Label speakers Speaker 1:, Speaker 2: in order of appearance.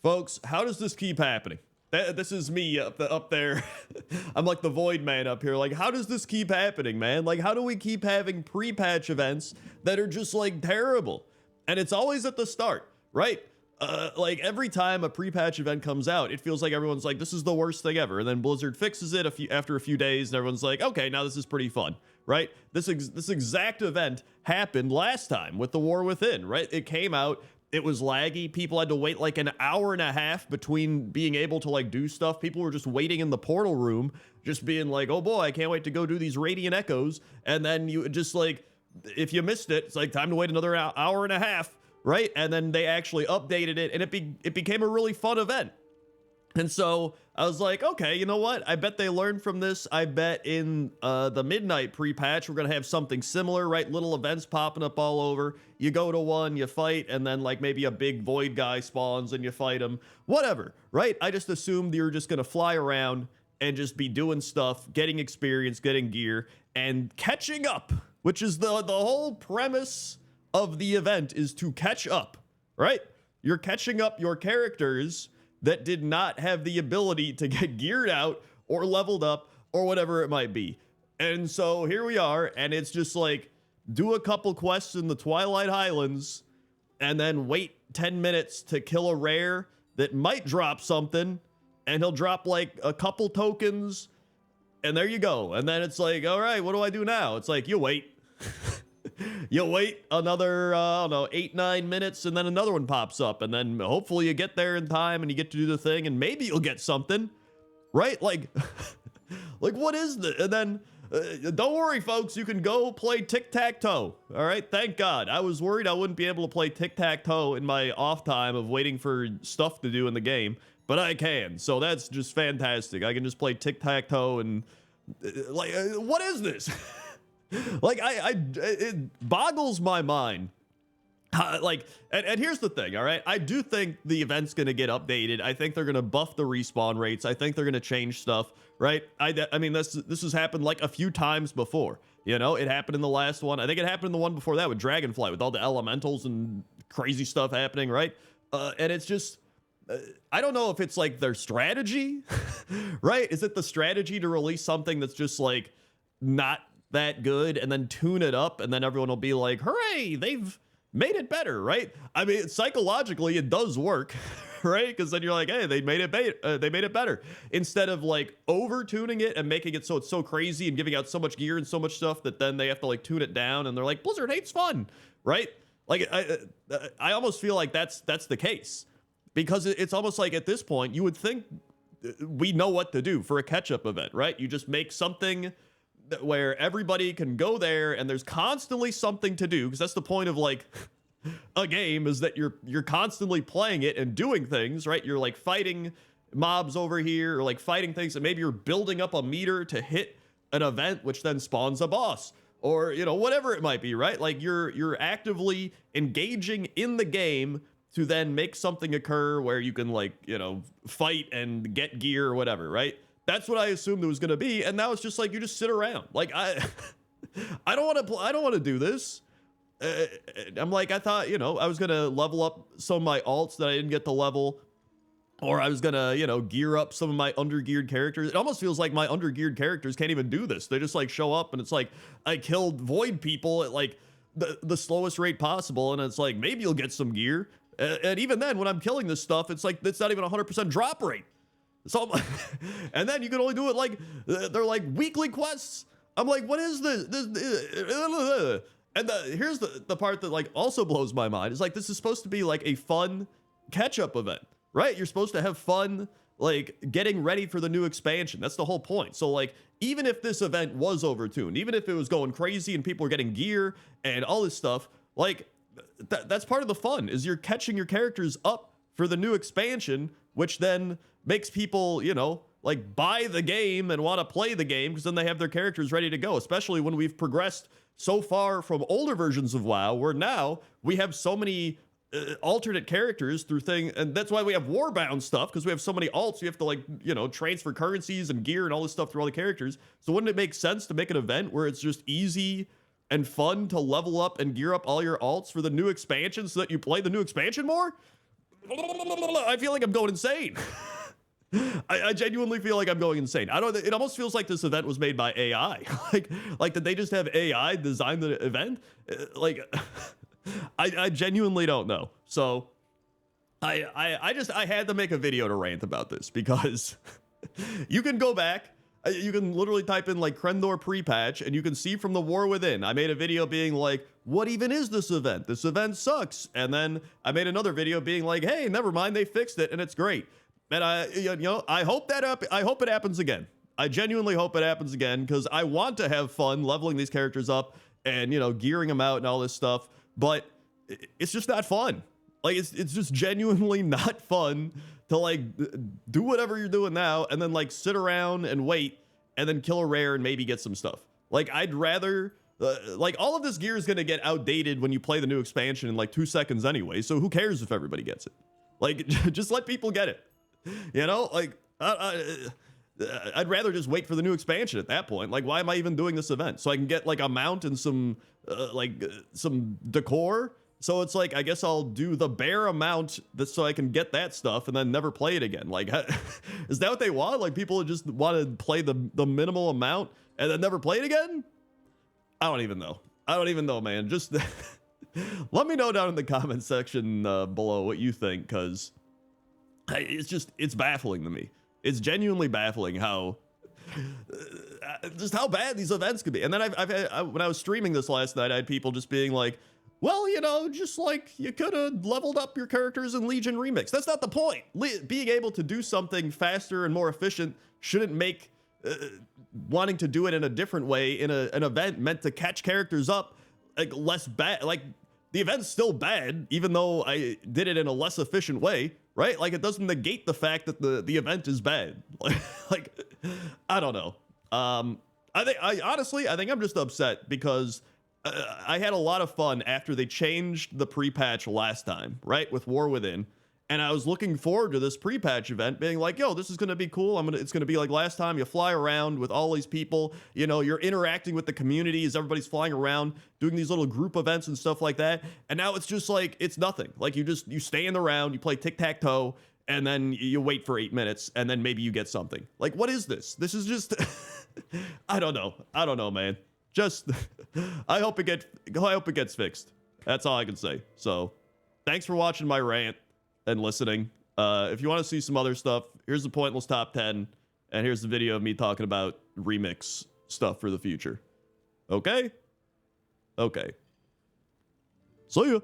Speaker 1: Folks, how does this keep happening? This is me up there. I'm like the void man up here. Like, how does this keep happening, man? Like, how do we keep having pre-patch events that are just like terrible? And it's always at the start, right? Like every time a pre-patch event comes out, it feels like everyone's like, this is the worst thing ever. And then Blizzard fixes it after a few days, and everyone's like, okay, now this is pretty fun, right? This exact event happened last time with the War Within, right? It came out. It was laggy. People had to wait like an hour and a half between being able to like do stuff. People were just waiting in the portal room, just being like, oh boy, I can't wait to go do these Radiant Echoes. And then you just like, if you missed it, it's like time to wait another hour and a half, right? And then they actually updated it, and it became a really fun event. And so I was like, okay, you know what? I bet they learned from this. I bet in the midnight pre-patch, we're going to have something similar, right? Little events popping up all over. You go to one, you fight, and then like maybe a big void guy spawns and you fight him. Whatever, right? I just assumed you're just going to fly around and just be doing stuff, getting experience, getting gear, and catching up, which is the whole premise of the event, is to catch up, right? You're catching up your characters that did not have the ability to get geared out or leveled up or whatever it might be. And so here we are, and it's just like, do a couple quests in the Twilight Highlands and then wait 10 minutes to kill a rare that might drop something, and he'll drop like a couple tokens, and there you go. And then it's like, all right, what do I do now? It's like, you wait. You'll wait another, I don't know, 8-9 minutes, and then another one pops up, and then hopefully you get there in time and you get to do the thing, and maybe you'll get something, right? Like, like what is this? And then, don't worry, folks, you can go play tic-tac-toe, all right? Thank God. I was worried I wouldn't be able to play tic-tac-toe in my off time of waiting for stuff to do in the game, but I can, so that's just fantastic. I can just play tic-tac-toe and, like, what is this? Like, it boggles my mind. Like, and here's the thing, all right? I do think the event's going to get updated. I think they're going to buff the respawn rates. I think they're going to change stuff, right? I mean, this has happened like a few times before. You know, it happened in the last one. I think it happened in the one before that with Dragonflight, with all the elementals and crazy stuff happening, right? And it's just, I don't know if it's like their strategy, right? Is it the strategy to release something that's just like not that good and then tune it up, and then everyone will be like, hooray, they've made it better, right? I mean, psychologically it does work, right? Because then you're like, hey, they made it better, instead of like over tuning it and making it so it's so crazy and giving out so much gear and so much stuff that then they have to like tune it down, and they're like, Blizzard hates fun, right? Like, I almost feel like that's the case, because it's almost like at this point you would think we know what to do for a catch-up event, right? You just make something where everybody can go there and there's constantly something to do, because that's the point of like a game, is that you're constantly playing it and doing things, right? You're like fighting mobs over here, or like fighting things, and maybe you're building up a meter to hit an event, which then spawns a boss, or, you know, whatever it might be, right? Like you're actively engaging in the game to then make something occur where you can, like, you know, fight and get gear or whatever, right? That's what I assumed it was going to be, and now it's just like you just sit around. Like, I don't want to do this. I'm like, I thought, you know, I was going to level up some of my alts that I didn't get to level, or I was going to, you know, gear up some of my undergeared characters. It almost feels like my undergeared characters can't even do this. They just like show up, and it's like I killed void people at like the slowest rate possible, and it's like maybe you'll get some gear. And even then, when I'm killing this stuff, it's like it's not even 100% drop rate. So, and then you can only do it like, they're like weekly quests. I'm like, what is this? And here's the part that like also blows my mind. It's like, this is supposed to be like a fun catch-up event, right? You're supposed to have fun, like getting ready for the new expansion. That's the whole point. So like, even if this event was overtuned, even if it was going crazy and people were getting gear and all this stuff, like that's part of the fun, is you're catching your characters up for the new expansion, which then makes people, you know, like buy the game and want to play the game, because then they have their characters ready to go, especially when we've progressed so far from older versions of WoW, where now we have so many alternate characters through and that's why we have warbound stuff, because we have so many alts. You have to, like, you know, transfer currencies and gear and all this stuff through all the characters. So wouldn't it make sense to make an event where it's just easy and fun to level up and gear up all your alts for the new expansion, so that you play the new expansion more? I feel like I'm going insane. I genuinely feel like I'm going insane. I don't. It almost feels like this event was made by AI. like did they just have AI design the event? Like, I genuinely don't know. So, I had to make a video to rant about this because you can go back. You can literally type in like crendor pre-patch and you can see from the War Within. I made a video being like, what even is this event? This event sucks. And then I made another video being like, hey, never mind, they fixed it and it's great. And I hope it happens again. I genuinely hope it happens again because I want to have fun leveling these characters up and, gearing them out and all this stuff. But it's just not fun. Like, it's just genuinely not fun to like do whatever you're doing now and then like sit around and wait and then kill a rare and maybe get some stuff. Like, I'd rather like all of this gear is going to get outdated when you play the new expansion in like 2 seconds anyway. So who cares if everybody gets it? Like, just let people get it. Like I'd rather just wait for the new expansion at that point. Like, why am I even doing this event? So I can get like a mount and some decor. So it's like, I guess I'll do the bare amount so I can get that stuff and then never play it again. Like, is that what they want? Like, people just want to play the minimal amount and then never play it again? I don't even know, man. Just let me know down in the comment section below what you think, because it's baffling to me. It's genuinely baffling how just how bad these events could be. And then when I was streaming this last night, I had people just being like, well, just like you could have leveled up your characters in Legion Remix. That's not the point. Being able to do something faster and more efficient shouldn't make wanting to do it in a different way in an event meant to catch characters up like less bad. Like, the event's still bad, even though I did it in a less efficient way, right? Like, it doesn't negate the fact that the event is bad. Like, I don't know. I think I'm just upset because I had a lot of fun after they changed the pre-patch last time, right? With War Within. And I was looking forward to this pre-patch event being like, yo, this is going to be cool. It's going to be like last time. You fly around with all these people, you're interacting with the community as everybody's flying around, doing these little group events and stuff like that. And now it's just like, it's nothing. Like, you stand around, you play tic-tac-toe, and then you wait for 8 minutes, and then maybe you get something. Like, what is this? This is just, I don't know, man. Just, I hope it gets fixed. That's all I can say. So, thanks for watching my rant and listening. If you want to see some other stuff, here's the pointless top 10, and here's the video of me talking about remix stuff for the future. Okay? Okay. See ya.